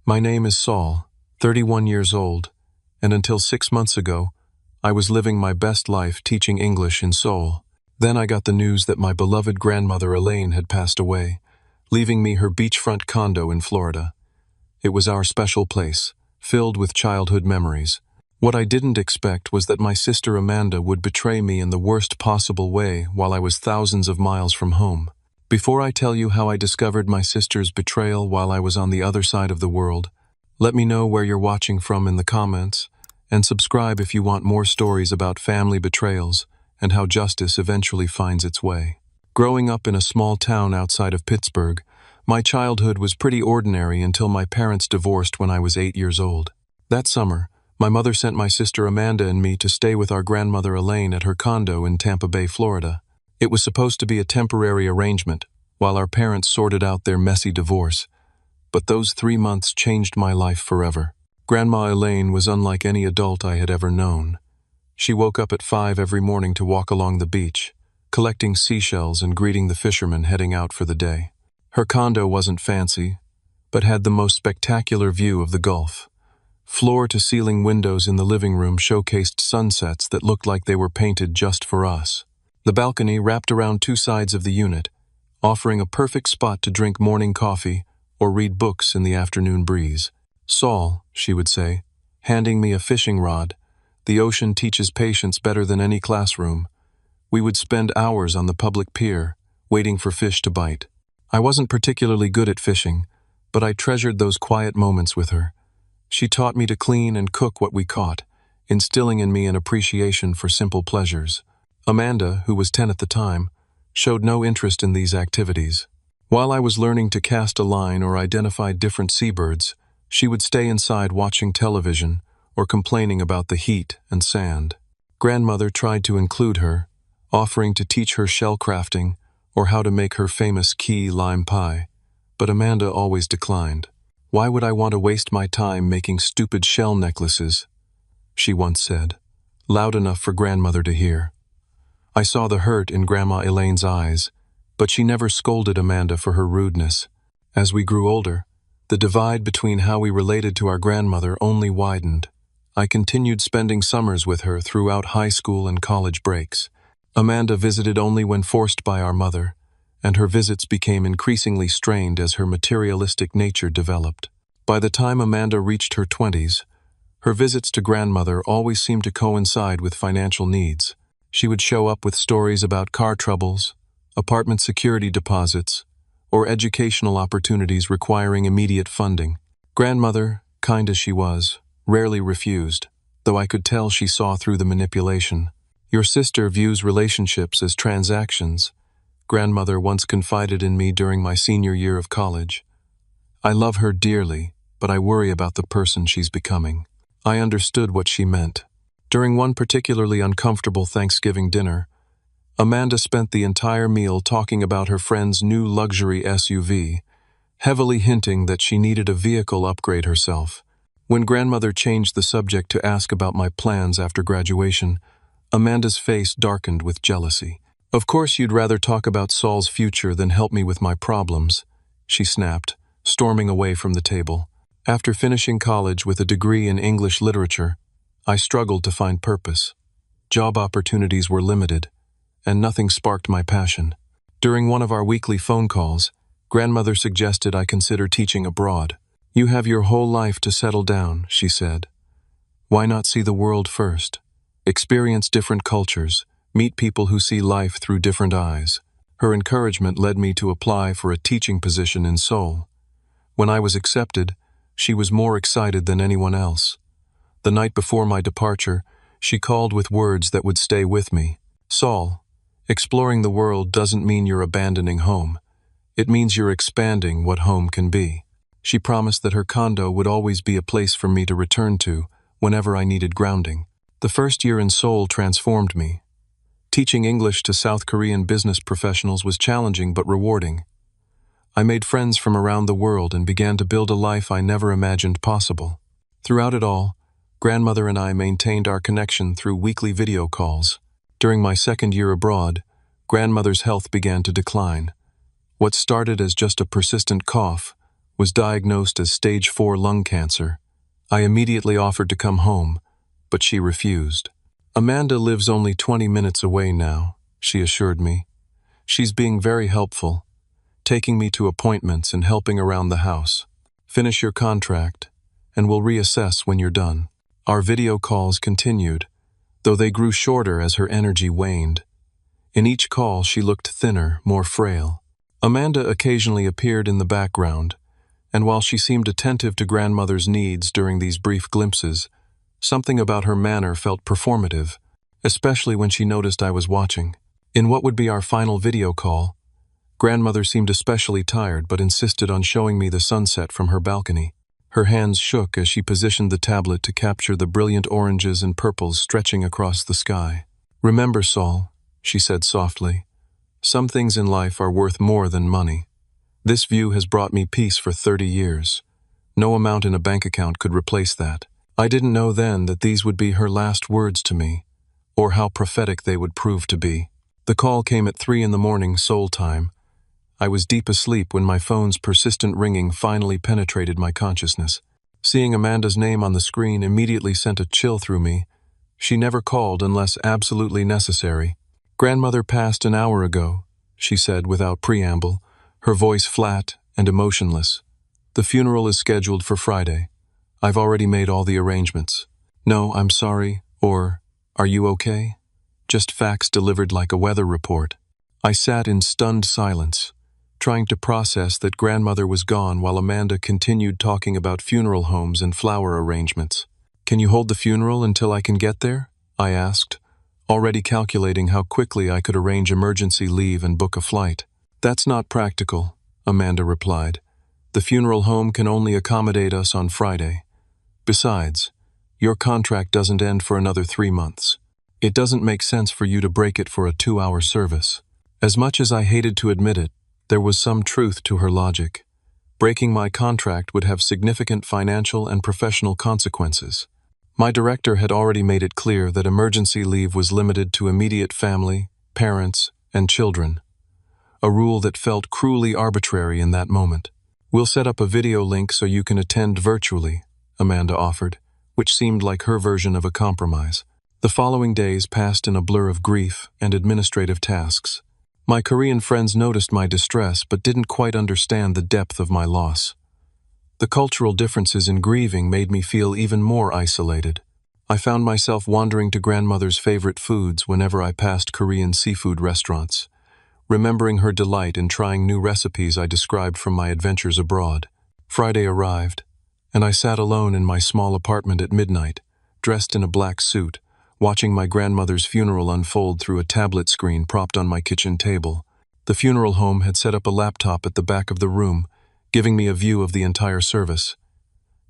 My name is Saul, 31 years old, and until 6 months ago, I was living my best life teaching English in Seoul. Then I got the news that my beloved grandmother Elaine had passed away, leaving me her beachfront condo in Florida. It was our special place, filled with childhood memories. What I didn't expect was that my sister Amanda would betray me in the worst possible way while I was thousands of miles from home. Before I tell you how I discovered my sister's betrayal while I was on the other side of the world, let me know where you're watching from in the comments, and subscribe if you want more stories about family betrayals and how justice eventually finds its way. Growing up in a small town outside of Pittsburgh, my childhood was pretty ordinary until my parents divorced when I was 8 years old. That summer, my mother sent my sister Amanda and me to stay with our grandmother Elaine at her condo in Tampa Bay, Florida. It was supposed to be a temporary arrangement, while our parents sorted out their messy divorce. But those 3 months changed my life forever. Grandma Elaine was unlike any adult I had ever known. She woke up at 5 every morning to walk along the beach, collecting seashells and greeting the fishermen heading out for the day. Her condo wasn't fancy, but had the most spectacular view of the Gulf. Floor-to-ceiling windows in the living room showcased sunsets that looked like they were painted just for us. The balcony wrapped around 2 sides of the unit, offering a perfect spot to drink morning coffee or read books in the afternoon breeze. "Saul," she would say, handing me a fishing rod, "the ocean teaches patience better than any classroom." We would spend hours on the public pier, waiting for fish to bite. I wasn't particularly good at fishing, but I treasured those quiet moments with her. She taught me to clean and cook what we caught, instilling in me an appreciation for simple pleasures. Amanda, who was 10 at the time, showed no interest in these activities. While I was learning to cast a line or identify different seabirds, she would stay inside watching television or complaining about the heat and sand. Grandmother tried to include her, offering to teach her shell crafting or how to make her famous key lime pie, but Amanda always declined. "Why would I want to waste my time making stupid shell necklaces?" she once said, loud enough for grandmother to hear. I saw the hurt in Grandma Elaine's eyes, but she never scolded Amanda for her rudeness. As we grew older, the divide between how we related to our grandmother only widened. I continued spending summers with her throughout high school and college breaks. Amanda visited only when forced by our mother, and her visits became increasingly strained as her materialistic nature developed. By the time Amanda reached her 20s, her visits to grandmother always seemed to coincide with financial needs. She would show up with stories about car troubles, apartment security deposits, or educational opportunities requiring immediate funding. Grandmother, kind as she was, rarely refused, though I could tell she saw through the manipulation. "Your sister views relationships as transactions," grandmother once confided in me during my senior year of college. "I love her dearly, but I worry about the person she's becoming." I understood what she meant. During one particularly uncomfortable Thanksgiving dinner, Amanda spent the entire meal talking about her friend's new luxury SUV, heavily hinting that she needed a vehicle upgrade herself. When grandmother changed the subject to ask about my plans after graduation, Amanda's face darkened with jealousy. "Of course you'd rather talk about Saul's future than help me with my problems," she snapped, storming away from the table. After finishing college with a degree in English literature, I struggled to find purpose. Job opportunities were limited, and nothing sparked my passion. During one of our weekly phone calls, grandmother suggested I consider teaching abroad. "You have your whole life to settle down," she said. "Why not see the world first? Experience different cultures, meet people who see life through different eyes." Her encouragement led me to apply for a teaching position in Seoul. When I was accepted, she was more excited than anyone else. The night before my departure, she called with words that would stay with me. "Saul, exploring the world doesn't mean you're abandoning home. It means you're expanding what home can be." She promised that her condo would always be a place for me to return to whenever I needed grounding. The first year in Seoul transformed me. Teaching English to South Korean business professionals was challenging but rewarding. I made friends from around the world and began to build a life I never imagined possible. Throughout it all, grandmother and I maintained our connection through weekly video calls. During my second year abroad, grandmother's health began to decline. What started as just a persistent cough was diagnosed as stage 4 lung cancer. I immediately offered to come home, but she refused. Amanda lives only 20 minutes away now, she assured me. She's being very helpful, taking me to appointments and helping around the house. Finish your contract, and we'll reassess when you're done. Our video calls continued, though they grew shorter as her energy waned. In each call, she looked thinner, more frail. Amanda occasionally appeared in the background, and while she seemed attentive to grandmother's needs during these brief glimpses, something about her manner felt performative, especially when she noticed I was watching. In what would be our final video call, grandmother seemed especially tired but insisted on showing me the sunset from her balcony. Her hands shook as she positioned the tablet to capture the brilliant oranges and purples stretching across the sky. "Remember, Saul," she said softly, "some things in life are worth more than money. This view has brought me peace for 30 years. No amount in a bank account could replace that." I didn't know then that these would be her last words to me, or how prophetic they would prove to be. The call came at 3 in the morning, Seoul time. I was deep asleep when my phone's persistent ringing finally penetrated my consciousness. Seeing Amanda's name on the screen immediately sent a chill through me. She never called unless absolutely necessary. "Grandmother passed an hour ago," she said without preamble, her voice flat and emotionless. "The funeral is scheduled for Friday. I've already made all the arrangements." "No, I'm sorry," or "Are you okay?" Just facts delivered like a weather report. I sat in stunned silence, trying to process that grandmother was gone while Amanda continued talking about funeral homes and flower arrangements. "Can you hold the funeral until I can get there?" I asked, already calculating how quickly I could arrange emergency leave and book a flight. "That's not practical," Amanda replied. "The funeral home can only accommodate us on Friday. Besides, your contract doesn't end for another 3 months. It doesn't make sense for you to break it for a 2-hour service." As much as I hated to admit it, there was some truth to her logic. Breaking my contract would have significant financial and professional consequences. My director had already made it clear that emergency leave was limited to immediate family, parents, and children. A rule that felt cruelly arbitrary in that moment. "We'll set up a video link so you can attend virtually," Amanda offered, which seemed like her version of a compromise. The following days passed in a blur of grief and administrative tasks. My Korean friends noticed my distress but didn't quite understand the depth of my loss. The cultural differences in grieving made me feel even more isolated. I found myself wandering to grandmother's favorite foods whenever I passed Korean seafood restaurants, remembering her delight in trying new recipes I described from my adventures abroad. Friday arrived, and I sat alone in my small apartment at midnight, dressed in a black suit, watching my grandmother's funeral unfold through a tablet screen propped on my kitchen table. The funeral home had set up a laptop at the back of the room, giving me a view of the entire service.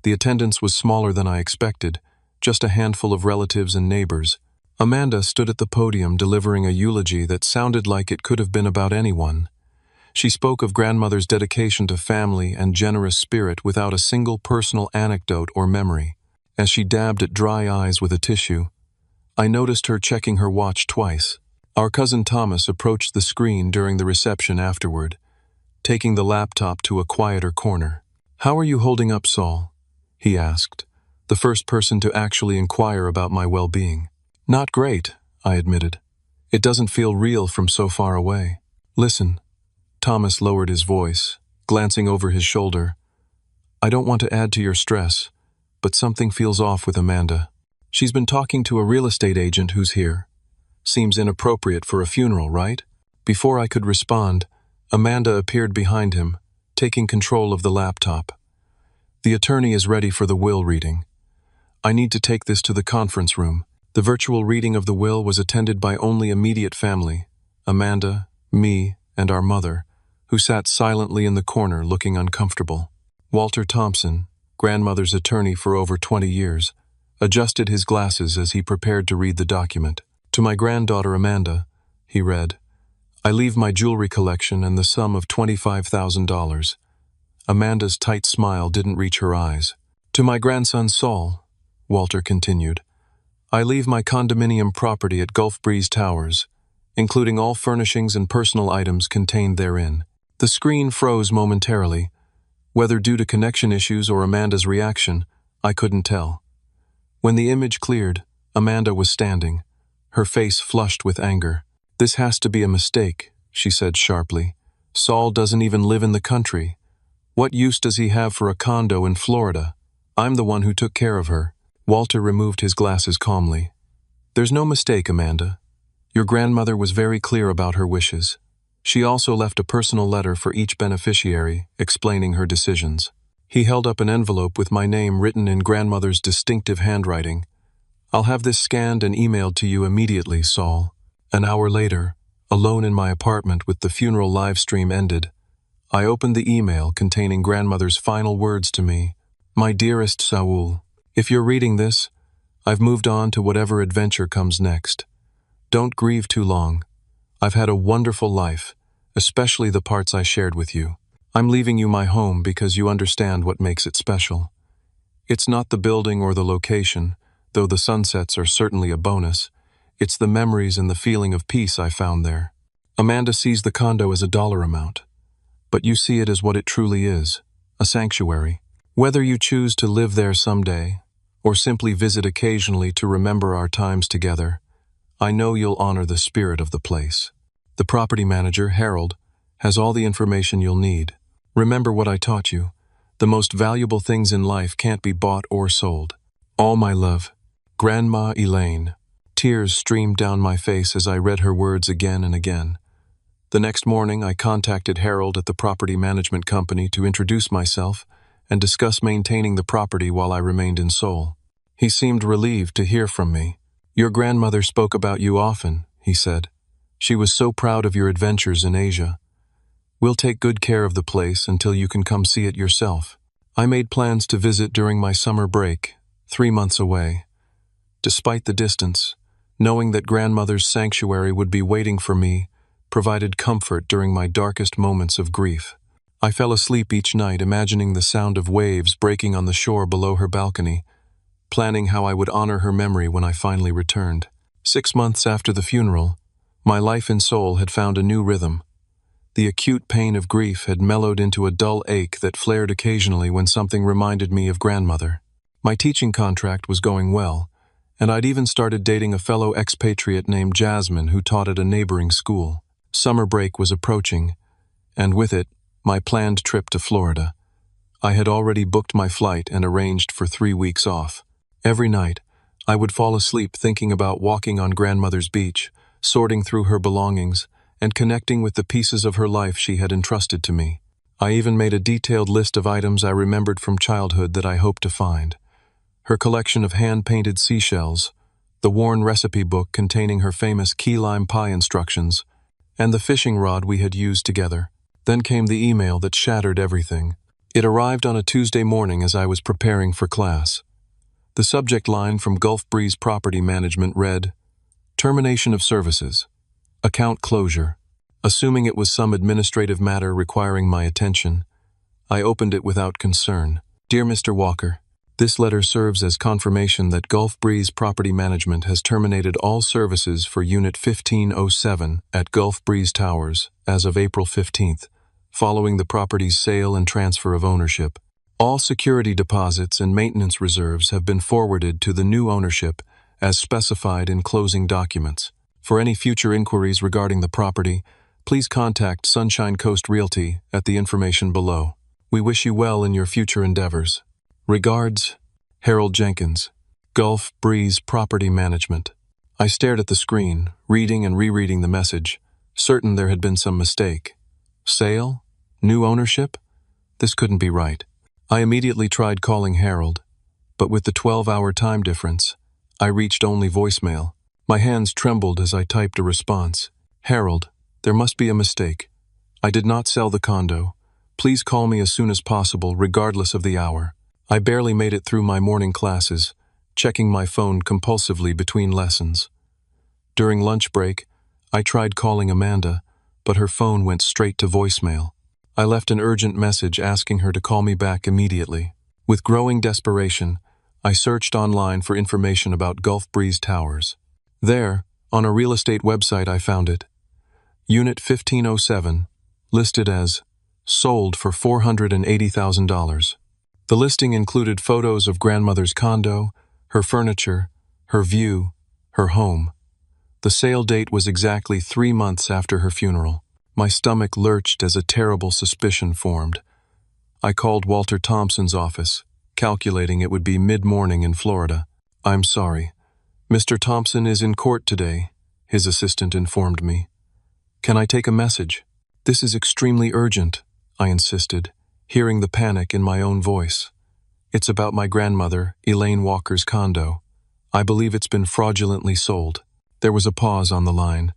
The attendance was smaller than I expected, just a handful of relatives and neighbors. Amanda stood at the podium delivering a eulogy that sounded like it could have been about anyone. She spoke of grandmother's dedication to family and generous spirit without a single personal anecdote or memory. As she dabbed at dry eyes with a tissue, I noticed her checking her watch twice. Our cousin Thomas approached the screen during the reception afterward, taking the laptop to a quieter corner. "How are you holding up, Saul?" he asked, the first person to actually inquire about my well-being. "Not great," I admitted. "It doesn't feel real from so far away." "Listen," Thomas lowered his voice, glancing over his shoulder. "I don't want to add to your stress, but something feels off with Amanda. She's been talking to a real estate agent who's here. Seems inappropriate for a funeral, right?" Before I could respond, Amanda appeared behind him, taking control of the laptop. "The attorney is ready for the will reading. I need to take this to the conference room." The virtual reading of the will was attended by only immediate family, Amanda, me, and our mother, who sat silently in the corner looking uncomfortable. Walter Thompson, grandmother's attorney for over 20 years, adjusted his glasses as he prepared to read the document. "To my granddaughter Amanda," he read, "I leave my jewelry collection and the sum of $25,000. Amanda's tight smile didn't reach her eyes. "To my grandson Saul," Walter continued, "I leave my condominium property at Gulf Breeze Towers, including all furnishings and personal items contained therein." The screen froze momentarily, Whether due to connection issues or Amanda's reaction, I couldn't tell. When the image cleared, Amanda was standing, her face flushed with anger. "This has to be a mistake," she said sharply. "Saul doesn't even live in the country. What use does he have for a condo in Florida? I'm the one who took care of her." Walter removed his glasses calmly. "There's no mistake, Amanda. Your grandmother was very clear about her wishes. She also left a personal letter for each beneficiary, explaining her decisions." He held up an envelope with my name written in grandmother's distinctive handwriting. "I'll have this scanned and emailed to you immediately, Saul." An hour later, alone in my apartment with the funeral live stream ended, I opened the email containing grandmother's final words to me. "My dearest Saul, if you're reading this, I've moved on to whatever adventure comes next. Don't grieve too long. I've had a wonderful life, especially the parts I shared with you. I'm leaving you my home because you understand what makes it special. It's not the building or the location, though the sunsets are certainly a bonus. It's the memories and the feeling of peace I found there." Amanda sees the condo as a dollar amount, but you see it as what it truly is, a sanctuary. Whether you choose to live there someday, or simply visit occasionally to remember our times together, I know you'll honor the spirit of the place. The property manager, Harold, has all the information you'll need. Remember what I taught you. The most valuable things in life can't be bought or sold. All my love, Grandma Elaine. Tears streamed down my face as I read her words again and again. The next morning, I contacted Harold at the property management company to introduce myself and discuss maintaining the property while I remained in Seoul. He seemed relieved to hear from me. "Your grandmother spoke about you often," he said. "She was so proud of your adventures in Asia. We'll take good care of the place until you can come see it yourself." I made plans to visit during my summer break, 3 months away. Despite the distance, knowing that grandmother's sanctuary would be waiting for me provided comfort during my darkest moments of grief. I fell asleep each night imagining the sound of waves breaking on the shore below her balcony, planning how I would honor her memory when I finally returned. 6 months after the funeral, my life in Seoul had found a new rhythm. The acute pain of grief had mellowed into a dull ache that flared occasionally when something reminded me of grandmother. My teaching contract was going well, and I'd even started dating a fellow expatriate named Jasmine who taught at a neighboring school. Summer break was approaching, and with it, my planned trip to Florida. I had already booked my flight and arranged for 3 weeks off. Every night, I would fall asleep thinking about walking on grandmother's beach, sorting through her belongings, and connecting with the pieces of her life she had entrusted to me. I even made a detailed list of items I remembered from childhood that I hoped to find. Her collection of hand-painted seashells, the worn recipe book containing her famous key lime pie instructions, and the fishing rod we had used together. Then came the email that shattered everything. It arrived on a Tuesday morning as I was preparing for class. The subject line from Gulf Breeze Property Management read, "Termination of services. Account closure." Assuming it was some administrative matter requiring my attention, I opened it without concern. "Dear Mr. Walker, this letter serves as confirmation that Gulf Breeze Property Management has terminated all services for Unit 1507 at Gulf Breeze Towers as of April 15th, following the property's sale and transfer of ownership. All security deposits and maintenance reserves have been forwarded to the new ownership as specified in closing documents. For any future inquiries regarding the property, please contact Sunshine Coast Realty at the information below. We wish you well in your future endeavors. Regards, Harold Jenkins, Gulf Breeze Property Management." I stared at the screen, reading and rereading the message, certain there had been some mistake. Sale? New ownership? This couldn't be right. I immediately tried calling Harold, but with the 12-hour time difference, I reached only voicemail. My hands trembled as I typed a response. "Harold, there must be a mistake. I did not sell the condo. Please call me as soon as possible, regardless of the hour." I barely made it through my morning classes, checking my phone compulsively between lessons. During lunch break, I tried calling Amanda, but her phone went straight to voicemail. I left an urgent message asking her to call me back immediately. With growing desperation, I searched online for information about Gulf Breeze Towers. There, on a real estate website, I found it. Unit 1507, listed as sold for $480,000. The listing included photos of grandmother's condo, her furniture, her view, her home. The sale date was exactly 3 months after her funeral. My stomach lurched as a terrible suspicion formed. I called Walter Thompson's office, calculating it would be mid-morning in Florida. "I'm sorry. Mr. Thompson is in court today," his assistant informed me. "Can I take a message?" "This is extremely urgent," I insisted, hearing the panic in my own voice. "It's about my grandmother, Elaine Walker's condo. I believe it's been fraudulently sold." There was a pause on the line.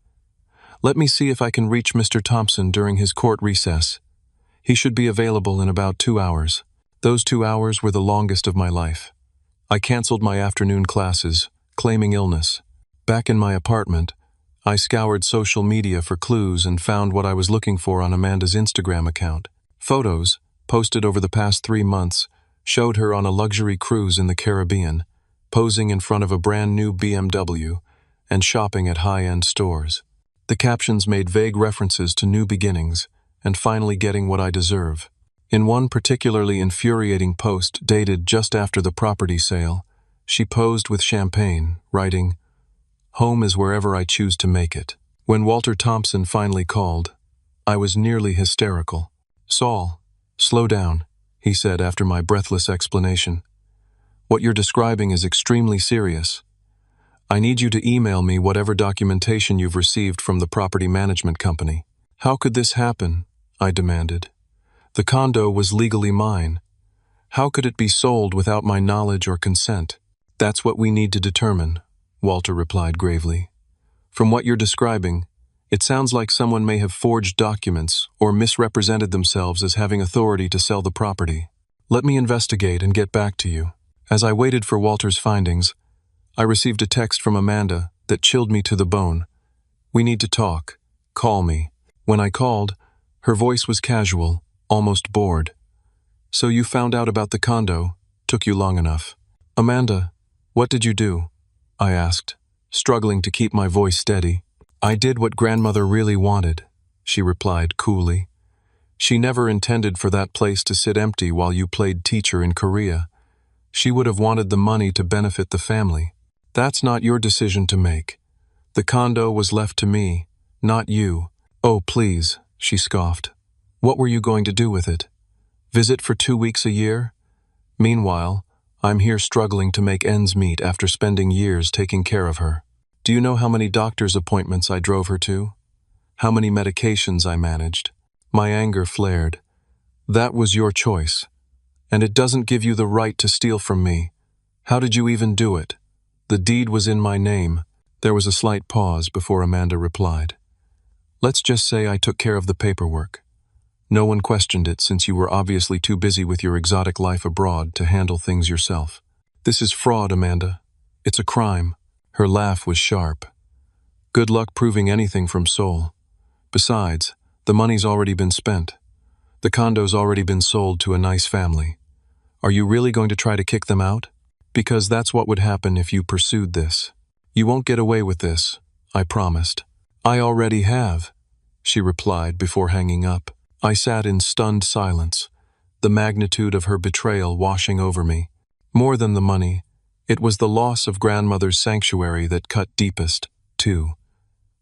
"Let me see if I can reach Mr. Thompson during his court recess. He should be available in about 2 hours. Those 2 hours were the longest of my life. I canceled my afternoon classes, claiming illness. Back in my apartment, I scoured social media for clues and found what I was looking for on Amanda's Instagram account. Photos, posted over the past 3 months, showed her on a luxury cruise in the Caribbean, posing in front of a brand new BMW, and shopping at high-end stores. The captions made vague references to new beginnings, and finally getting what I deserve. In one particularly infuriating post dated just after the property sale, she posed with champagne, writing, "Home is wherever I choose to make it." When Walter Thompson finally called, I was nearly hysterical. "Saul, slow down," he said after my breathless explanation. "What you're describing is extremely serious. I need you to email me whatever documentation you've received from the property management company." "How could this happen?" I demanded. "The condo was legally mine. How could it be sold without my knowledge or consent?" "That's what we need to determine," Walter replied gravely. "From what you're describing, it sounds like someone may have forged documents or misrepresented themselves as having authority to sell the property. Let me investigate and get back to you." As I waited for Walter's findings, I received a text from Amanda that chilled me to the bone. "We need to talk. Call me." When I called, her voice was casual, almost bored. "So you found out about the condo? Took you long enough." "Amanda, what did you do?" I asked, struggling to keep my voice steady. "I did what grandmother really wanted," she replied coolly. "She never intended for that place to sit empty while you played teacher in Korea. She would have wanted the money to benefit the family. That's not your decision to make. The condo was left to me, not you." "Oh, please," she scoffed. "What were you going to do with it? Visit for 2 weeks a year? Meanwhile, I'm here struggling to make ends meet after spending years taking care of her. Do you know how many doctor's appointments I drove her to? How many medications I managed?" My anger flared. "That was your choice, and it doesn't give you the right to steal from me. How did you even do it? The deed was in my name." There was a slight pause before Amanda replied. "Let's just say I took care of the paperwork. No one questioned it since you were obviously too busy with your exotic life abroad to handle things yourself." "This is fraud, Amanda. It's a crime." Her laugh was sharp. "Good luck proving anything from Seoul. Besides, the money's already been spent. The condo's already been sold to a nice family. Are you really going to try to kick them out? Because that's what would happen if you pursued this. You won't get away with this, I promised." "I already have," she replied before hanging up. I sat in stunned silence, the magnitude of her betrayal washing over me. More than the money, it was the loss of grandmother's sanctuary that cut deepest, too.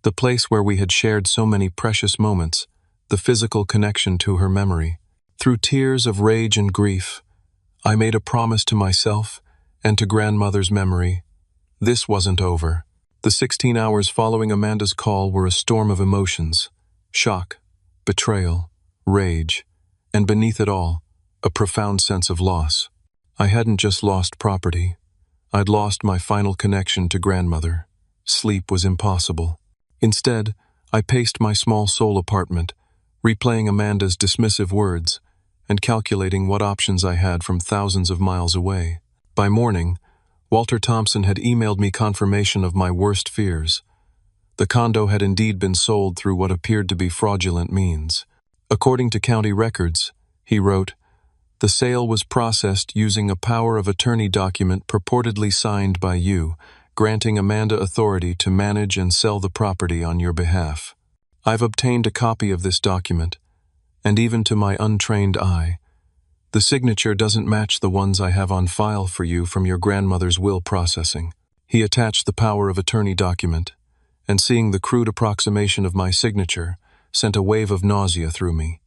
The place where we had shared so many precious moments, the physical connection to her memory. Through tears of rage and grief, I made a promise to myself and to grandmother's memory. This wasn't over. The 16 hours following Amanda's call were a storm of emotions: shock, betrayal, rage, and beneath it all, a profound sense of loss. I hadn't just lost property. I'd lost my final connection to grandmother. Sleep was impossible. Instead, I paced my small soul apartment, replaying Amanda's dismissive words and calculating what options I had from thousands of miles away. By morning, Walter Thompson had emailed me confirmation of my worst fears. The condo had indeed been sold through what appeared to be fraudulent means. According to county records, he wrote, "The sale was processed using a power of attorney document purportedly signed by you, granting Amanda authority to manage and sell the property on your behalf. I've obtained a copy of this document, and even to my untrained eye, the signature doesn't match the ones I have on file for you from your grandmother's will processing. He attached the power of attorney document, and seeing the crude approximation of my signature sent a wave of nausea through me.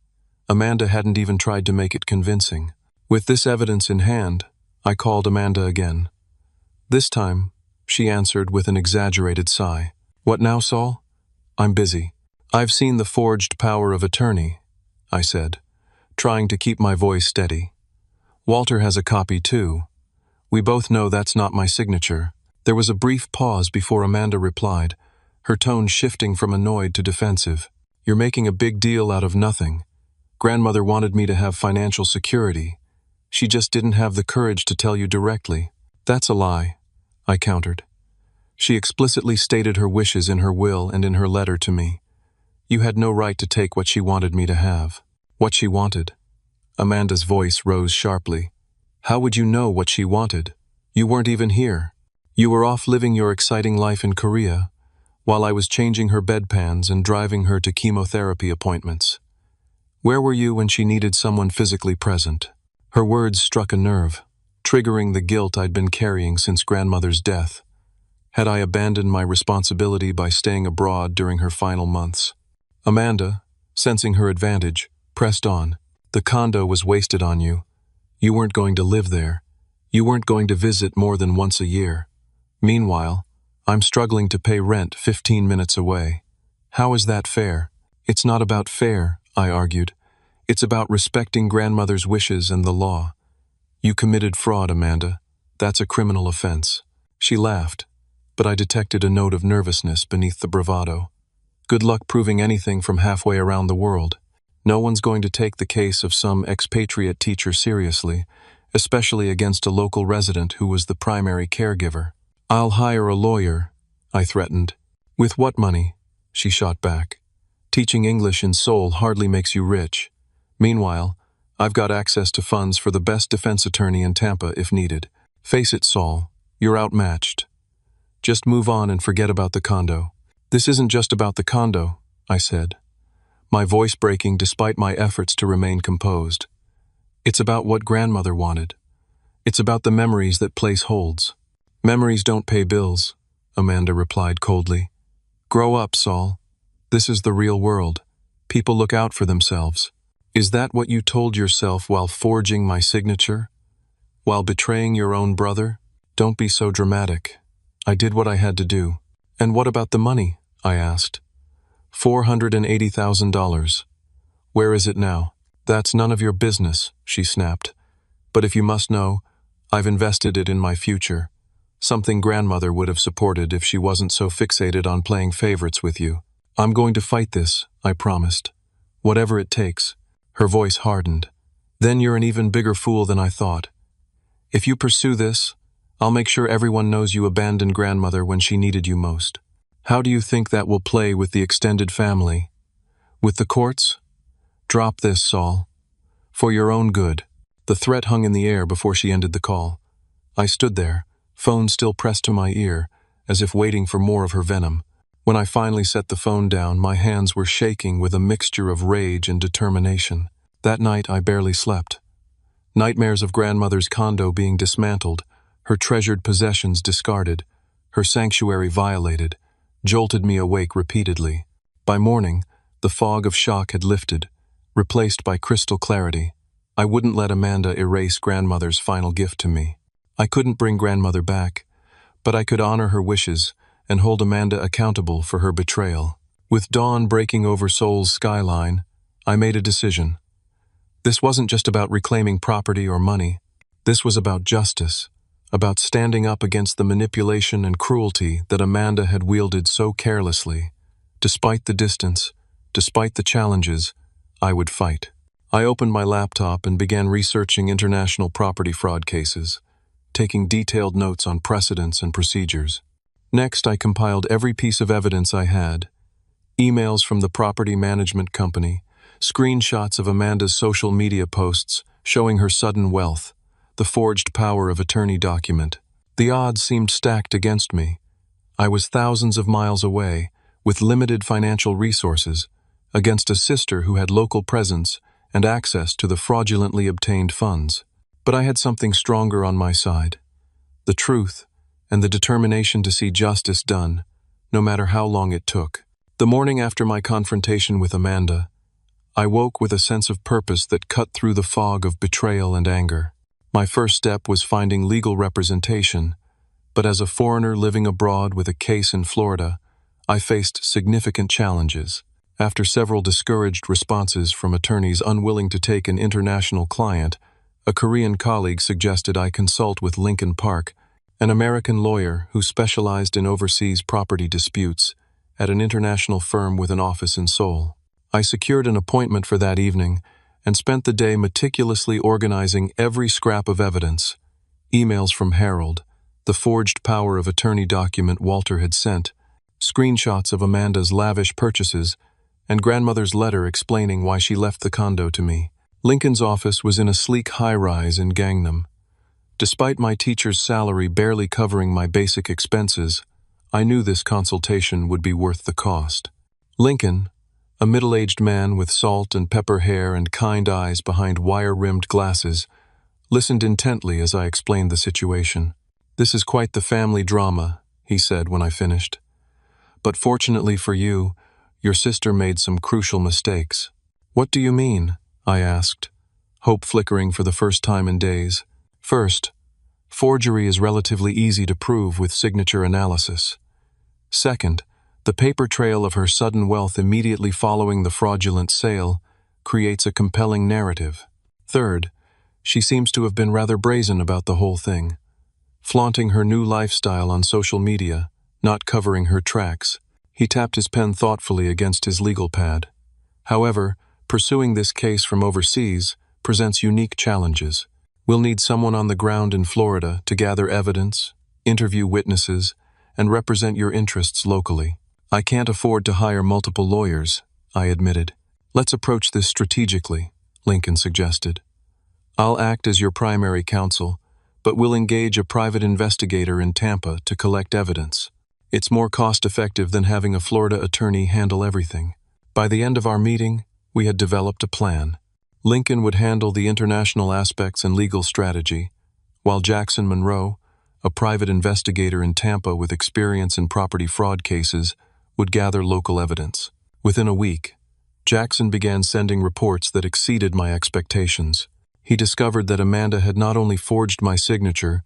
Amanda hadn't even tried to make it convincing. With this evidence in hand, I called Amanda again. This time, she answered with an exaggerated sigh. "What now, Saul?" "I'm busy." "I've seen the forged power of attorney," I said, trying to keep my voice steady. "Walter has a copy too. We both know that's not my signature." There was a brief pause before Amanda replied, her tone shifting from annoyed to defensive. "You're making a big deal out of nothing. Grandmother wanted me to have financial security. She just didn't have the courage to tell you directly." "That's a lie," I countered. "She explicitly stated her wishes in her will and in her letter to me. You had no right to take what she wanted me to have." "What she wanted?" Amanda's voice rose sharply. "How would you know what she wanted? You weren't even here. You were off living your exciting life in Korea, while I was changing her bedpans and driving her to chemotherapy appointments. Where were you when she needed someone physically present?" Her words struck a nerve, triggering the guilt I'd been carrying since grandmother's death. Had I abandoned my responsibility by staying abroad during her final months? Amanda, sensing her advantage, pressed on. "The condo was wasted on you. You weren't going to live there. You weren't going to visit more than once a year. Meanwhile, I'm struggling to pay rent 15 minutes away. How is that fair?" "It's not about fair," I argued. "It's about respecting grandmother's wishes and the law. You committed fraud, Amanda. That's a criminal offense." She laughed, but I detected a note of nervousness beneath the bravado. "Good luck proving anything from halfway around the world. No one's going to take the case of some expatriate teacher seriously, especially against a local resident who was the primary caregiver." "I'll hire a lawyer," I threatened. "With what money?" she shot back. "Teaching English in Seoul hardly makes you rich. Meanwhile, I've got access to funds for the best defense attorney in Tampa if needed. Face it, Saul, you're outmatched. Just move on and forget about the condo." "This isn't just about the condo," I said, my voice breaking despite my efforts to remain composed. "It's about what grandmother wanted. It's about the memories that place holds." "Memories don't pay bills," Amanda replied coldly. "Grow up, Saul. This is the real world. People look out for themselves." "Is that what you told yourself while forging my signature? While betraying your own brother?" "Don't be so dramatic. I did what I had to do." "And what about the money?" I asked. $480,000. Where is it now?" "That's none of your business," she snapped. "But if you must know, I've invested it in my future. Something grandmother would have supported if she wasn't so fixated on playing favorites with you." "I'm going to fight this," I promised. "Whatever it takes." Her voice hardened. "Then you're an even bigger fool than I thought. If you pursue this, I'll make sure everyone knows you abandoned grandmother when she needed you most. How do you think that will play with the extended family? With the courts? Drop this, Saul. For your own good." The threat hung in the air before she ended the call. I stood there, phone still pressed to my ear, as if waiting for more of her venom. When I finally set the phone down, my hands were shaking with a mixture of rage and determination. That night, I barely slept. Nightmares of grandmother's condo being dismantled, her treasured possessions discarded, her sanctuary violated, jolted me awake repeatedly. By morning, the fog of shock had lifted, replaced by crystal clarity. I wouldn't let Amanda erase grandmother's final gift to me. I couldn't bring grandmother back, but I could honor her wishes and hold Amanda accountable for her betrayal. With dawn breaking over Seoul's skyline, I made a decision. This wasn't just about reclaiming property or money. This was about justice, about standing up against the manipulation and cruelty that Amanda had wielded so carelessly. Despite the distance, despite the challenges, I would fight. I opened my laptop and began researching international property fraud cases, taking detailed notes on precedents and procedures. Next, I compiled every piece of evidence I had: emails from the property management company, screenshots of Amanda's social media posts showing her sudden wealth, the forged power of attorney document. The odds seemed stacked against me. I was thousands of miles away, with limited financial resources, against a sister who had local presence and access to the fraudulently obtained funds. But I had something stronger on my side: the truth and the determination to see justice done, no matter how long it took. The morning after my confrontation with Amanda, I woke with a sense of purpose that cut through the fog of betrayal and anger. My first step was finding legal representation, but as a foreigner living abroad with a case in Florida, I faced significant challenges. After several discouraged responses from attorneys unwilling to take an international client, a Korean colleague suggested I consult with Lincoln Park, an American lawyer who specialized in overseas property disputes at an international firm with an office in Seoul. I secured an appointment for that evening and spent the day meticulously organizing every scrap of evidence: emails from Harold, the forged power of attorney document Walter had sent, screenshots of Amanda's lavish purchases, and grandmother's letter explaining why she left the condo to me. Lincoln's office was in a sleek high-rise in Gangnam. Despite my teacher's salary barely covering my basic expenses, I knew this consultation would be worth the cost. Lincoln, a middle-aged man with salt and pepper hair and kind eyes behind wire-rimmed glasses, listened intently as I explained the situation. "This is quite the family drama," he said when I finished. "But fortunately for you, your sister made some crucial mistakes." "What do you mean?" I asked, hope flickering for the first time in days. "First, forgery is relatively easy to prove with signature analysis. Second, the paper trail of her sudden wealth immediately following the fraudulent sale creates a compelling narrative. Third, she seems to have been rather brazen about the whole thing, flaunting her new lifestyle on social media, not covering her tracks." He tapped his pen thoughtfully against his legal pad. "However, pursuing this case from overseas presents unique challenges. We'll need someone on the ground in Florida to gather evidence, interview witnesses, and represent your interests locally." "I can't afford to hire multiple lawyers," I admitted. "Let's approach this strategically," Lincoln suggested. "I'll act as your primary counsel, but we'll engage a private investigator in Tampa to collect evidence. It's more cost-effective than having a Florida attorney handle everything." By the end of our meeting, we had developed a plan. Lincoln would handle the international aspects and legal strategy, while Jackson Monroe, a private investigator in Tampa with experience in property fraud cases, would gather local evidence. Within a week, Jackson began sending reports that exceeded my expectations. He discovered that Amanda had not only forged my signature,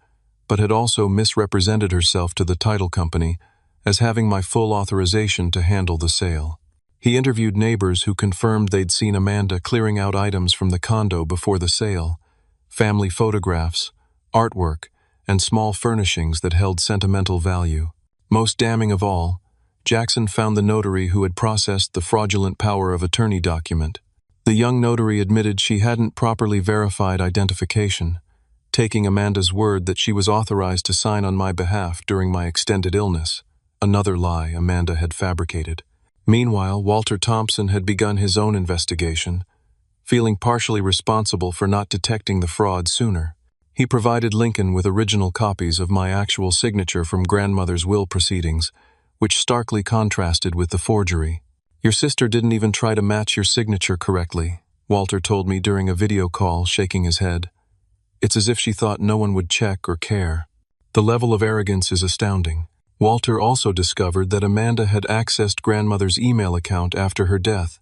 but had also misrepresented herself to the title company as having my full authorization to handle the sale. He interviewed neighbors who confirmed they'd seen Amanda clearing out items from the condo before the sale: family photographs, artwork, and small furnishings that held sentimental value. Most damning of all, Jackson found the notary who had processed the fraudulent power of attorney document. The young notary admitted she hadn't properly verified identification, taking Amanda's word that she was authorized to sign on my behalf during my extended illness. Another lie Amanda had fabricated. Meanwhile, Walter Thompson had begun his own investigation, feeling partially responsible for not detecting the fraud sooner. He provided Lincoln with original copies of my actual signature from grandmother's will proceedings, which starkly contrasted with the forgery. "Your sister didn't even try to match your signature correctly," Walter told me during a video call, shaking his head. "It's as if she thought no one would check or care." The level of arrogance is astounding. Walter also discovered that Amanda had accessed grandmother's email account after her death,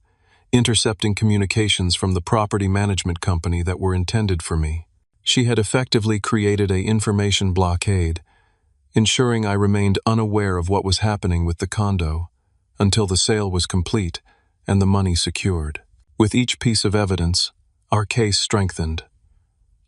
intercepting communications from the property management company that were intended for me. She had effectively created an information blockade, ensuring I remained unaware of what was happening with the condo until the sale was complete and the money secured. With each piece of evidence, our case strengthened.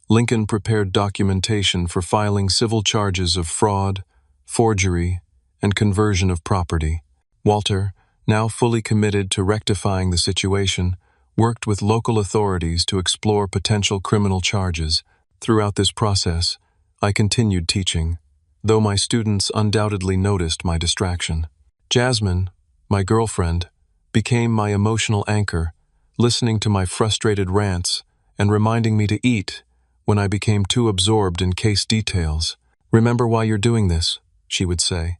Lincoln prepared documentation for filing civil charges of fraud, forgery, and conversion of property. Walter, now fully committed to rectifying the situation, worked with local authorities to explore potential criminal charges. Throughout this process, I continued teaching, though my students undoubtedly noticed my distraction. Jasmine, my girlfriend, became my emotional anchor, listening to my frustrated rants and reminding me to eat when I became too absorbed in case details. "Remember why you're doing this," she would say.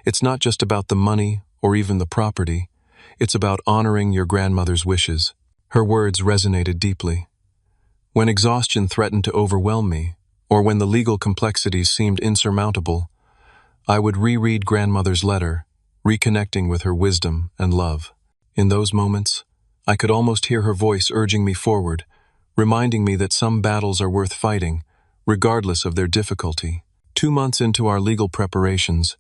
"It's not just about the money or even the property. It's about honoring your grandmother's wishes." Her words resonated deeply. When exhaustion threatened to overwhelm me, or when the legal complexities seemed insurmountable, I would reread grandmother's letter, reconnecting with her wisdom and love. In those moments, I could almost hear her voice urging me forward, reminding me that some battles are worth fighting, regardless of their difficulty. 2 months into our legal preparations,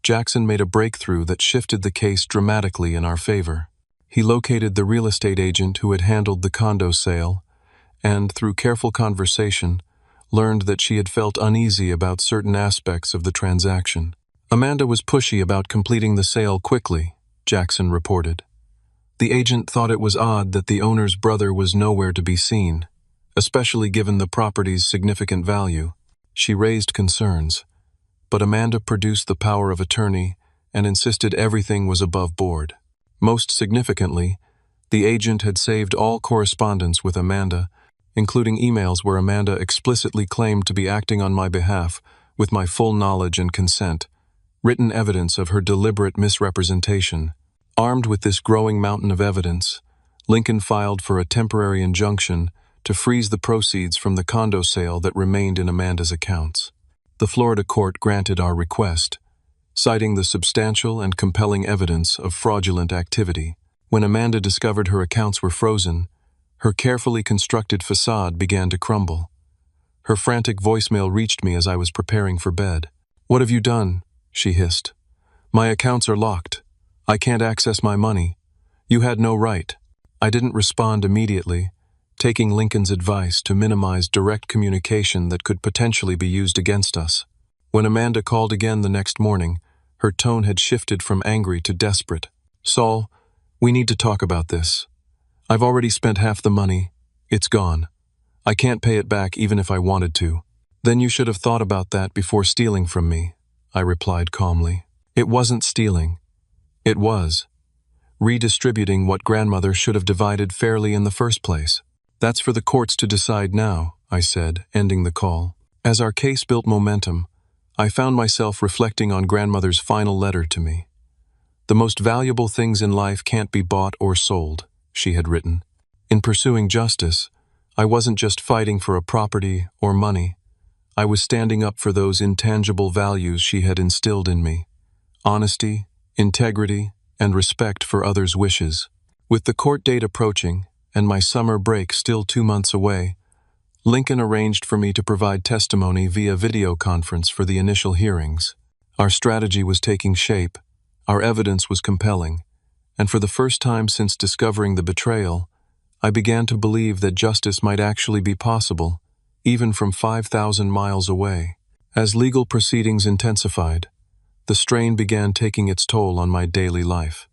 Jackson made a breakthrough that shifted the case dramatically in our favor. He located the real estate agent who had handled the condo sale, and, through careful conversation, learned that she had felt uneasy about certain aspects of the transaction. Amanda was pushy about completing the sale quickly, Jackson reported. The agent thought it was odd that the owner's brother was nowhere to be seen, especially given the property's significant value. She raised concerns, but Amanda produced the power of attorney and insisted everything was above board. Most significantly, the agent had saved all correspondence with Amanda, including emails where Amanda explicitly claimed to be acting on my behalf with my full knowledge and consent, written evidence of her deliberate misrepresentation. Armed with this growing mountain of evidence, Lincoln filed for a temporary injunction to freeze the proceeds from the condo sale that remained in Amanda's accounts. The Florida court granted our request, citing the substantial and compelling evidence of fraudulent activity. When Amanda discovered her accounts were frozen, her carefully constructed facade began to crumble. Her frantic voicemail reached me as I was preparing for bed. "What have you done?" she hissed. "My accounts are locked. I can't access my money. You had no right." I didn't respond immediately, taking Lincoln's advice to minimize direct communication that could potentially be used against us. When Amanda called again the next morning, her tone had shifted from angry to desperate. "Saul, we need to talk about this. I've already spent half the money. It's gone. I can't pay it back even if I wanted to." "Then you should have thought about that before stealing from me," I replied calmly. "It wasn't stealing. It was redistributing what grandmother should have divided fairly in the first place." "That's for the courts to decide now," I said, ending the call. As our case built momentum, I found myself reflecting on grandmother's final letter to me. "The most valuable things in life can't be bought or sold," she had written. In pursuing justice, I wasn't just fighting for a property or money. I was standing up for those intangible values she had instilled in me: honesty, integrity, and respect for others' wishes. With the court date approaching, and my summer break still 2 months away, Lincoln arranged for me to provide testimony via video conference for the initial hearings. Our strategy was taking shape, our evidence was compelling, and for the first time since discovering the betrayal, I began to believe that justice might actually be possible, even from 5,000 miles away. As legal proceedings intensified, the strain began taking its toll on my daily life.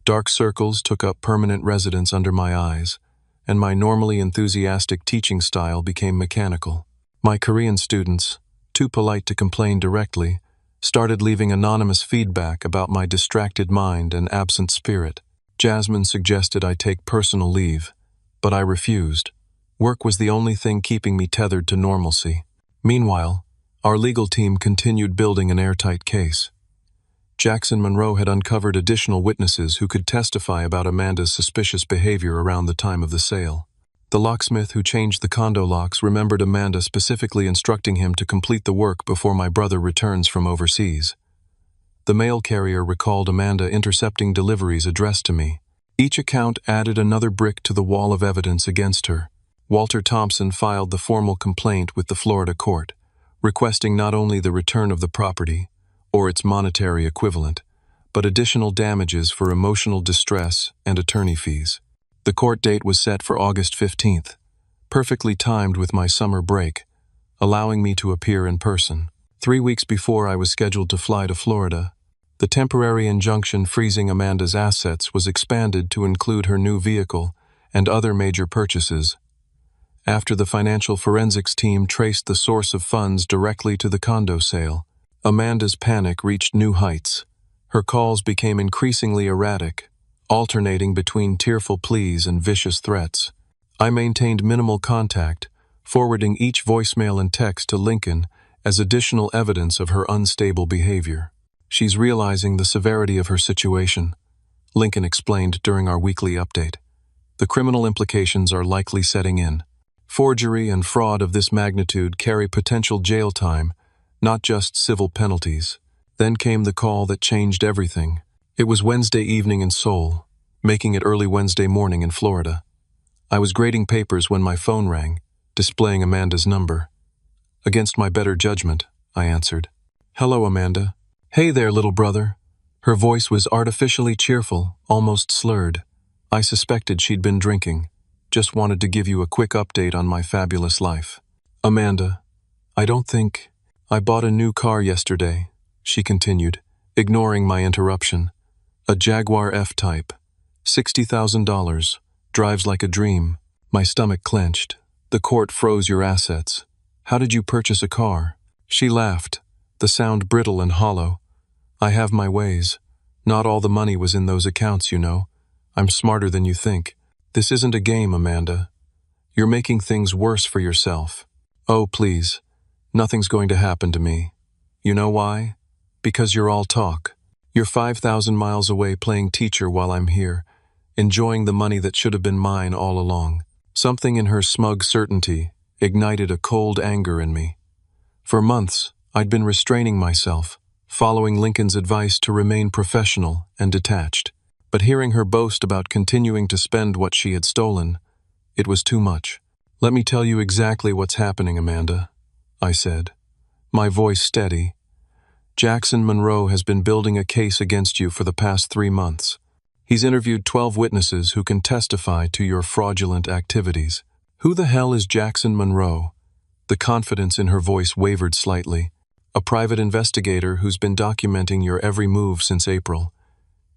Dark circles took up permanent residence under my eyes, and my normally enthusiastic teaching style became mechanical. My Korean students, too polite to complain directly, started leaving anonymous feedback about my distracted mind and absent spirit. Jasmine suggested I take personal leave, but I refused. Work was the only thing keeping me tethered to normalcy. Meanwhile, our legal team continued building an airtight case. Jackson Monroe had uncovered additional witnesses who could testify about Amanda's suspicious behavior around the time of the sale. The locksmith who changed the condo locks remembered Amanda specifically instructing him to complete the work before my brother returns from overseas. The mail carrier recalled Amanda intercepting deliveries addressed to me. Each account added another brick to the wall of evidence against her. Walter Thompson filed the formal complaint with the Florida court, requesting not only the return of the property, or its monetary equivalent, but additional damages for emotional distress and attorney fees. The court date was set for August 15th, perfectly timed with my summer break, allowing me to appear in person. 3 weeks before I was scheduled to fly to Florida, the temporary injunction freezing Amanda's assets was expanded to include her new vehicle and other major purchases. After the financial forensics team traced the source of funds directly to the condo sale, Amanda's panic reached new heights. Her calls became increasingly erratic, alternating between tearful pleas and vicious threats. I maintained minimal contact, forwarding each voicemail and text to Lincoln as additional evidence of her unstable behavior. "She's realizing the severity of her situation. Lincoln explained during our weekly update. The criminal implications are likely setting in. Forgery and fraud of this magnitude carry potential jail time, not just civil penalties. Then came the call that changed everything. It was Wednesday evening in Seoul, making it early Wednesday morning in Florida. I was grading papers when my phone rang, displaying Amanda's number. Against my better judgment, I answered. "Hello, Amanda." "Hey there, little brother." Her voice was artificially cheerful, almost slurred. I suspected she'd been drinking. "Just wanted to give you a quick update on my fabulous life." "Amanda, I don't think—" "I bought a new car yesterday," she continued, ignoring my interruption. "A Jaguar F-Type. $60,000. Drives like a dream." My stomach clenched. "The court froze your assets. How did you purchase a car?" She laughed, the sound brittle and hollow. "I have my ways. Not all the money was in those accounts, you know. I'm smarter than you think. This isn't a game, Amanda. You're making things worse for yourself." "Oh, please. Nothing's going to happen to me. You know why? Because you're all talk. You're 5,000 miles away playing teacher while I'm here, enjoying the money that should have been mine all along." Something in her smug certainty ignited a cold anger in me. For months, I'd been restraining myself, following Lincoln's advice to remain professional and detached. But hearing her boast about continuing to spend what she had stolen, it was too much. "Let me tell you exactly what's happening, Amanda," I said, my voice steady. "Jackson Monroe has been building a case against you for the past 3 months. He's interviewed 12 witnesses who can testify to your fraudulent activities." "Who the hell is Jackson Monroe?" The confidence in her voice wavered slightly. "A private investigator who's been documenting your every move since April.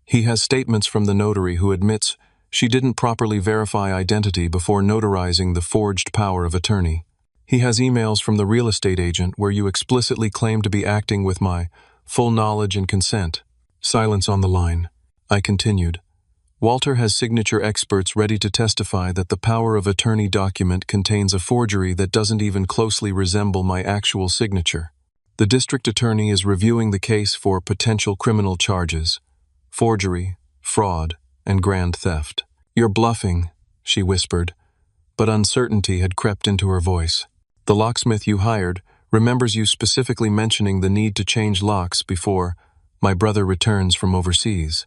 He has statements from the notary who admits she didn't properly verify identity before notarizing the forged power of attorney. He has emails from the real estate agent where you explicitly claim to be acting with my full knowledge and consent." Silence on the line. I continued. "Walter has signature experts ready to testify that the power of attorney document contains a forgery that doesn't even closely resemble my actual signature. The district attorney is reviewing the case for potential criminal charges: forgery, fraud, and grand theft." "You're bluffing," she whispered, but uncertainty had crept into her voice. "The locksmith you hired remembers you specifically mentioning the need to change locks before my brother returns from overseas.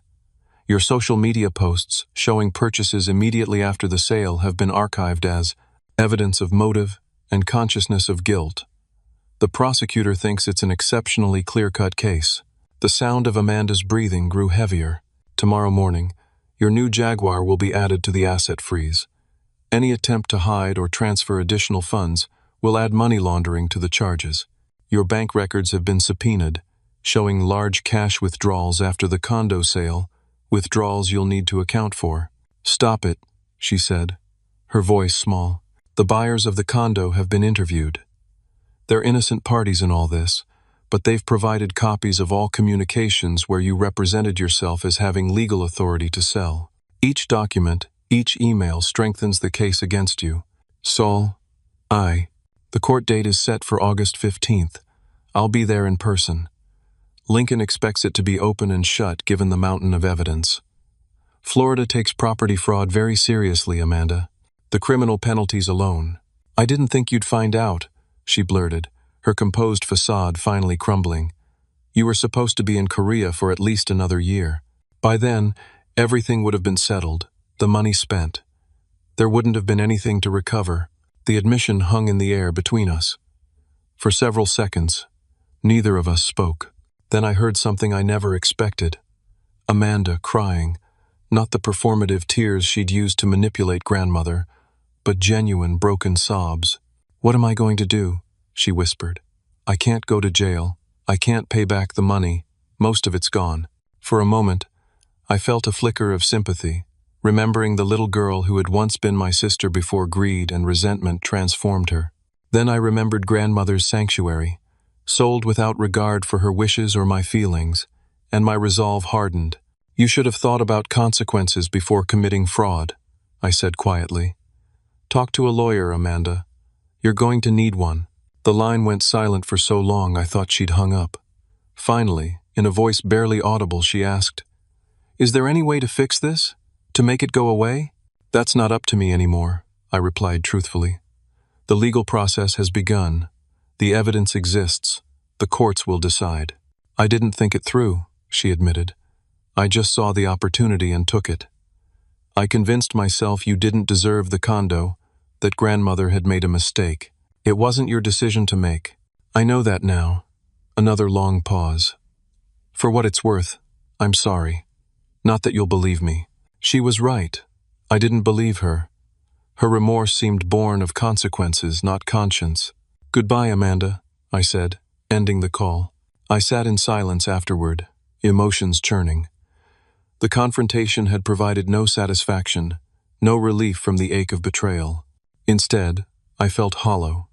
Your social media posts showing purchases immediately after the sale have been archived as evidence of motive and consciousness of guilt. The prosecutor thinks it's an exceptionally clear-cut case." The sound of Amanda's breathing grew heavier. "Tomorrow morning, your new Jaguar will be added to the asset freeze. Any attempt to hide or transfer additional funds will add money laundering to the charges. Your bank records have been subpoenaed, showing large cash withdrawals after the condo sale, withdrawals you'll need to account for." "Stop it," she said, her voice small. "The buyers of the condo have been interviewed. They're innocent parties in all this, but they've provided copies of all communications where you represented yourself as having legal authority to sell. Each document, each email strengthens the case against you." "Saul, the court date is set for August 15th. I'll be there in person. Lincoln expects it to be open and shut given the mountain of evidence. Florida takes property fraud very seriously, Amanda. The criminal penalties alone." "I didn't think you'd find out," she blurted, her composed facade finally crumbling. "You were supposed to be in Korea for at least another year. By then, everything would have been settled, the money spent. There wouldn't have been anything to recover." The admission hung in the air between us. For several seconds, neither of us spoke. Then I heard something I never expected. Amanda crying, not the performative tears she'd used to manipulate grandmother, but genuine broken sobs. "What am I going to do?" she whispered. "I can't go to jail. I can't pay back the money. Most of it's gone." For a moment, I felt a flicker of sympathy, remembering the little girl who had once been my sister before greed and resentment transformed her. Then I remembered grandmother's sanctuary, sold without regard for her wishes or my feelings, and my resolve hardened. "You should have thought about consequences before committing fraud," I said quietly. "Talk to a lawyer, Amanda. You're going to need one." The line went silent for so long I thought she'd hung up. Finally, in a voice barely audible, she asked, Is there any way to fix this? To make it go away? That's not up to me anymore, I replied truthfully. The legal process has begun. The evidence exists. The courts will decide. I didn't think it through, she admitted. I just saw the opportunity and took it. I convinced myself you didn't deserve the condo, that grandmother had made a mistake. It wasn't your decision to make. I know that now. Another long pause. For what it's worth, I'm sorry. Not that you'll believe me. She was right. I didn't believe her. Her remorse seemed born of consequences, not conscience. Goodbye, Amanda, I said, ending the call. I sat in silence afterward, emotions churning. The confrontation had provided no satisfaction, no relief from the ache of betrayal. Instead, I felt hollow,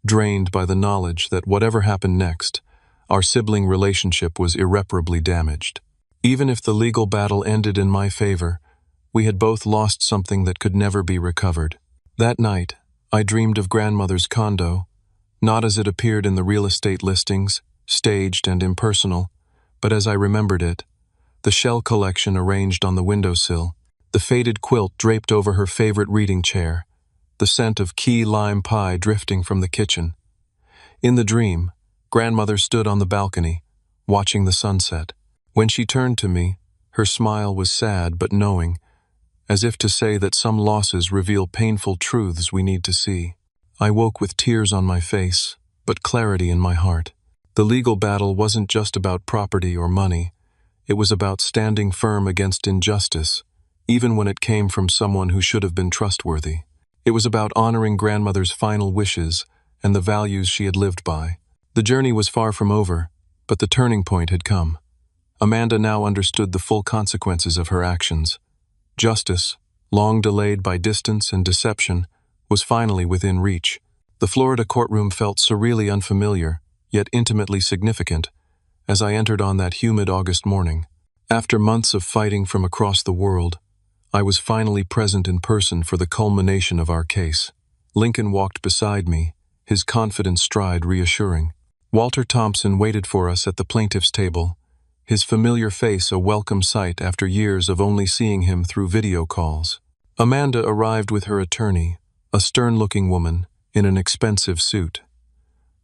drained by the knowledge that whatever happened next, our sibling relationship was irreparably damaged. Even if the legal battle ended in my favor, we had both lost something that could never be recovered. That night, I dreamed of grandmother's condo, not as it appeared in the real estate listings, staged and impersonal, but as I remembered it, the shell collection arranged on the windowsill, the faded quilt draped over her favorite reading chair, the scent of key lime pie drifting from the kitchen. In the dream, grandmother stood on the balcony, watching the sunset. When she turned to me, her smile was sad but knowing, as if to say that some losses reveal painful truths we need to see. I woke with tears on my face, but clarity in my heart. The legal battle wasn't just about property or money. It was about standing firm against injustice, even when it came from someone who should have been trustworthy. It was about honoring grandmother's final wishes and the values she had lived by. The journey was far from over, but the turning point had come. Amanda now understood the full consequences of her actions. Justice, long delayed by distance and deception, was finally within reach. The Florida courtroom felt surreally unfamiliar, yet intimately significant, as I entered on that humid August morning. After months of fighting from across the world, I was finally present in person for the culmination of our case. Lincoln walked beside me, his confident stride reassuring. Walter Thompson waited for us at the plaintiff's table, his familiar face a welcome sight after years of only seeing him through video calls. Amanda arrived with her attorney, a stern-looking woman, in an expensive suit.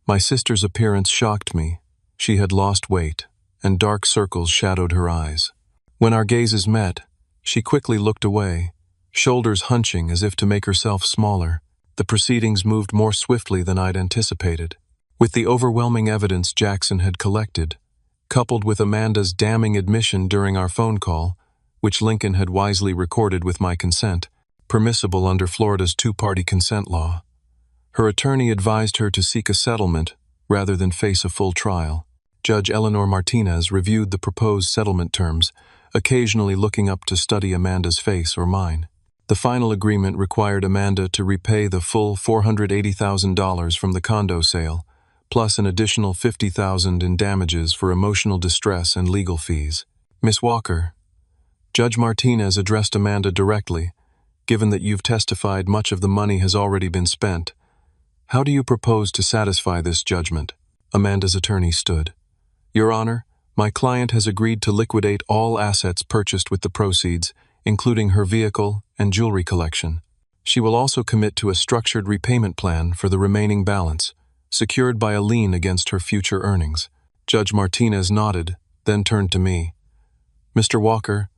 My sister's appearance shocked me. She had lost weight, and dark circles shadowed her eyes. When our gazes met, she quickly looked away, shoulders hunching as if to make herself smaller. The proceedings moved more swiftly than I'd anticipated. With the overwhelming evidence Jackson had collected, coupled with Amanda's damning admission during our phone call, which Lincoln had wisely recorded with my consent, permissible under Florida's two-party consent law, her attorney advised her to seek a settlement rather than face a full trial. Judge Eleanor Martinez reviewed the proposed settlement terms, occasionally looking up to study Amanda's face or mine. The final agreement required Amanda to repay the full $480,000 from the condo sale, plus an additional $50,000 in damages for emotional distress and legal fees. Miss Walker, Judge Martinez addressed Amanda directly. Given that you've testified much of the money has already been spent, how do you propose to satisfy this judgment? Amanda's attorney stood. Your Honor, my client has agreed to liquidate all assets purchased with the proceeds, including her vehicle and jewelry collection. She will also commit to a structured repayment plan for the remaining balance, secured by a lien against her future earnings. Judge Martinez nodded, then turned to me. Mr. Walker,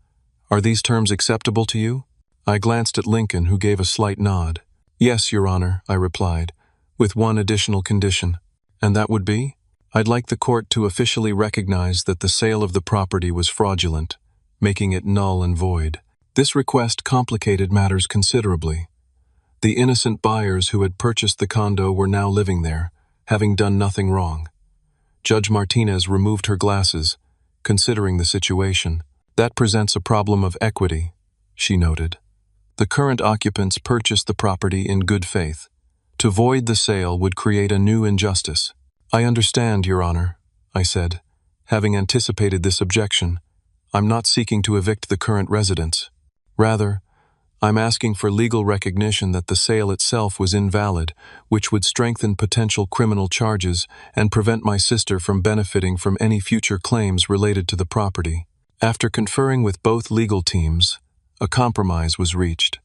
are these terms acceptable to you? I glanced at Lincoln, who gave a slight nod. Yes, Your Honor, I replied, with one additional condition. And that would be? I'd like the court to officially recognize that the sale of the property was fraudulent, making it null and void. This request complicated matters considerably. The innocent buyers who had purchased the condo were now living there, having done nothing wrong. Judge Martinez removed her glasses, considering the situation. That presents a problem of equity, she noted. The current occupants purchased the property in good faith. To void the sale would create a new injustice. I understand, Your Honor, I said, having anticipated this objection. I'm not seeking to evict the current residents. Rather, I'm asking for legal recognition that the sale itself was invalid, which would strengthen potential criminal charges and prevent my sister from benefiting from any future claims related to the property. After conferring with both legal teams, a compromise was reached.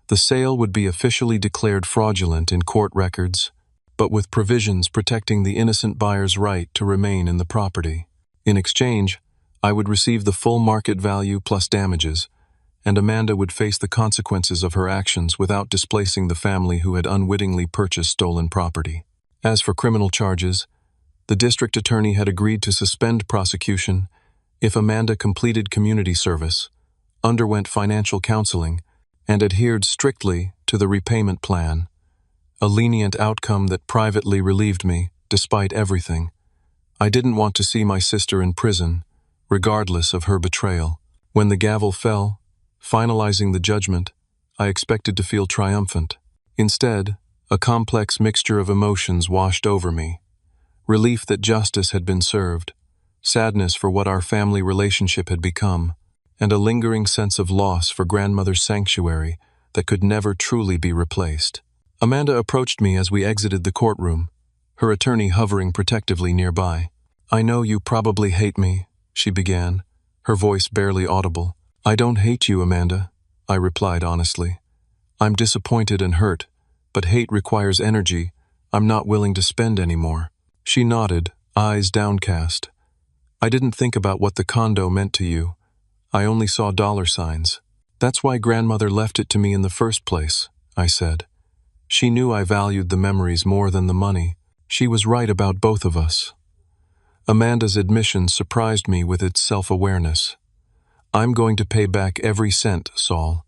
The sale would be officially declared fraudulent in court records, but with provisions protecting the innocent buyer's right to remain in the property. In exchange, I would receive the full market value plus damages, and Amanda would face the consequences of her actions without displacing the family who had unwittingly purchased stolen property. As for criminal charges, the district attorney had agreed to suspend prosecution if Amanda completed community service, underwent financial counseling, and adhered strictly to the repayment plan, a lenient outcome that privately relieved me, despite everything. I didn't want to see my sister in prison, regardless of her betrayal. When the gavel fell, finalizing the judgment, I expected to feel triumphant. Instead, a complex mixture of emotions washed over me. Relief that justice had been served, sadness for what our family relationship had become, and a lingering sense of loss for grandmother's sanctuary that could never truly be replaced. Amanda approached me as we exited the courtroom, her attorney hovering protectively nearby. "I know you probably hate me," she began, her voice barely audible. "I don't hate you, Amanda," I replied honestly. "I'm disappointed and hurt, but hate requires energy I'm not willing to spend anymore." She nodded, eyes downcast. "I didn't think about what the condo meant to you. I only saw dollar signs. That's why grandmother left it to me in the first place," I said. "She knew I valued the memories more than the money. She was right about both of us." Amanda's admission surprised me with its self-awareness. "I'm going to pay back every cent, Saul.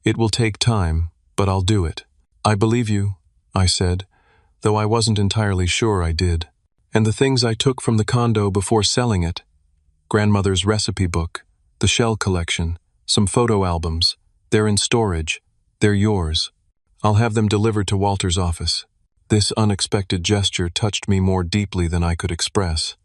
It will take time, but I'll do it." "I believe you," I said, though I wasn't entirely sure I did. "And the things I took from the condo before selling it, grandmother's recipe book, the shell collection, some photo albums, they're in storage. They're yours. I'll have them delivered to Walter's office." This unexpected gesture touched me more deeply than I could express.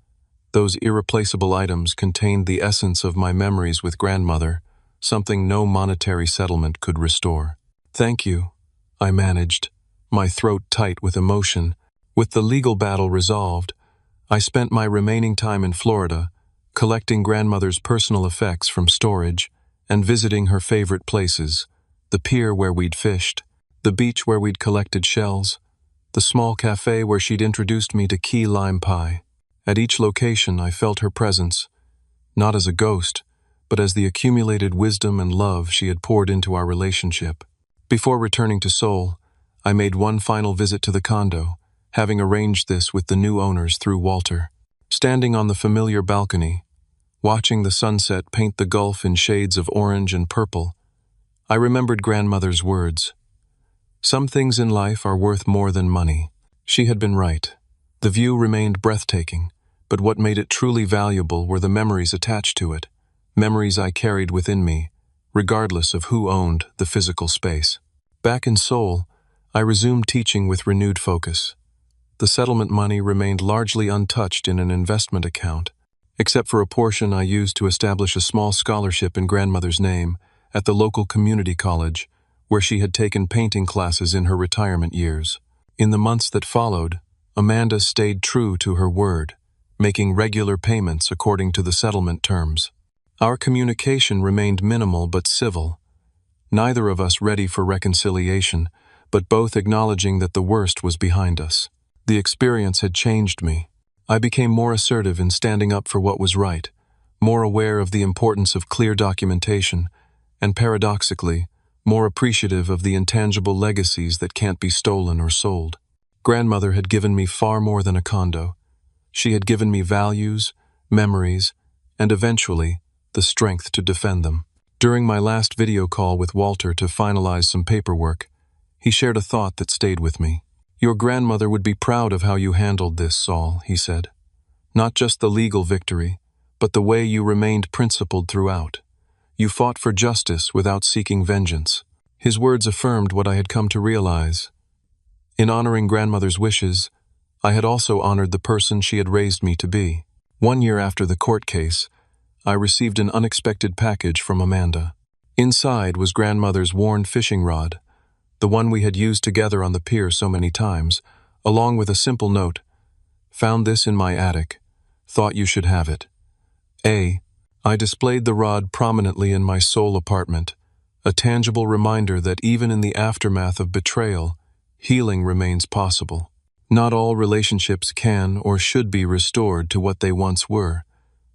Those irreplaceable items contained the essence of my memories with grandmother, something no monetary settlement could restore. "Thank you," I managed, my throat tight with emotion. With the legal battle resolved, I spent my remaining time in Florida, collecting grandmother's personal effects from storage and visiting her favorite places, the pier where we'd fished, the beach where we'd collected shells, the small cafe where she'd introduced me to key lime pie. At each location, I felt her presence, not as a ghost, but as the accumulated wisdom and love she had poured into our relationship. Before returning to Seoul, I made one final visit to the condo, having arranged this with the new owners through Walter. Standing on the familiar balcony, watching the sunset paint the gulf in shades of orange and purple, I remembered grandmother's words. "Some things in life are worth more than money." She had been right. The view remained breathtaking, but what made it truly valuable were the memories attached to it, memories I carried within me, regardless of who owned the physical space. Back in Seoul, I resumed teaching with renewed focus. The settlement money remained largely untouched in an investment account, except for a portion I used to establish a small scholarship in grandmother's name at the local community college, where she had taken painting classes in her retirement years. In the months that followed, Amanda stayed true to her word, making regular payments according to the settlement terms. Our communication remained minimal but civil, neither of us ready for reconciliation, but both acknowledging that the worst was behind us. The experience had changed me. I became more assertive in standing up for what was right, more aware of the importance of clear documentation, and paradoxically, more appreciative of the intangible legacies that can't be stolen or sold. Grandmother had given me far more than a condo. She had given me values, memories, and eventually, the strength to defend them. During my last video call with Walter to finalize some paperwork, he shared a thought that stayed with me. "Your grandmother would be proud of how you handled this, Saul," he said. "Not just the legal victory, but the way you remained principled throughout. You fought for justice without seeking vengeance." His words affirmed what I had come to realize. In honoring grandmother's wishes, I had also honored the person she had raised me to be. 1 year after the court case, I received an unexpected package from Amanda. Inside was grandmother's worn fishing rod, the one we had used together on the pier so many times, along with a simple note. "Found this in my attic. Thought you should have it. A. I displayed the rod prominently in my sole apartment, a tangible reminder that even in the aftermath of betrayal, healing remains possible. Not all relationships can or should be restored to what they once were,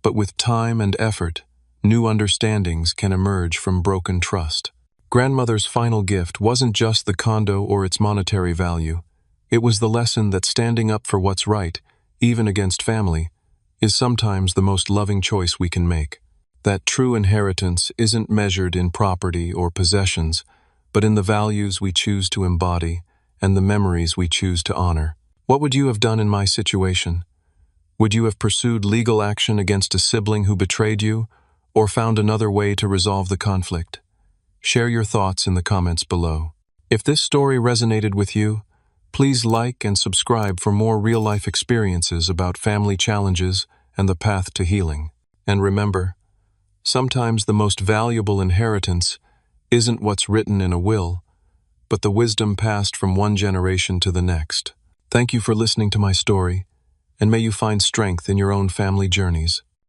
but with time and effort, new understandings can emerge from broken trust. Grandmother's final gift wasn't just the condo or its monetary value. It was the lesson that standing up for what's right, even against family, is sometimes the most loving choice we can make. That true inheritance isn't measured in property or possessions, but in the values we choose to embody and the memories we choose to honor. What would you have done in my situation? Would you have pursued legal action against a sibling who betrayed you, or found another way to resolve the conflict? Share your thoughts in the comments below. If this story resonated with you, please like and subscribe for more real-life experiences about family challenges and the path to healing. And remember, sometimes the most valuable inheritance isn't what's written in a will, but the wisdom passed from one generation to the next. Thank you for listening to my story, and may you find strength in your own family journeys.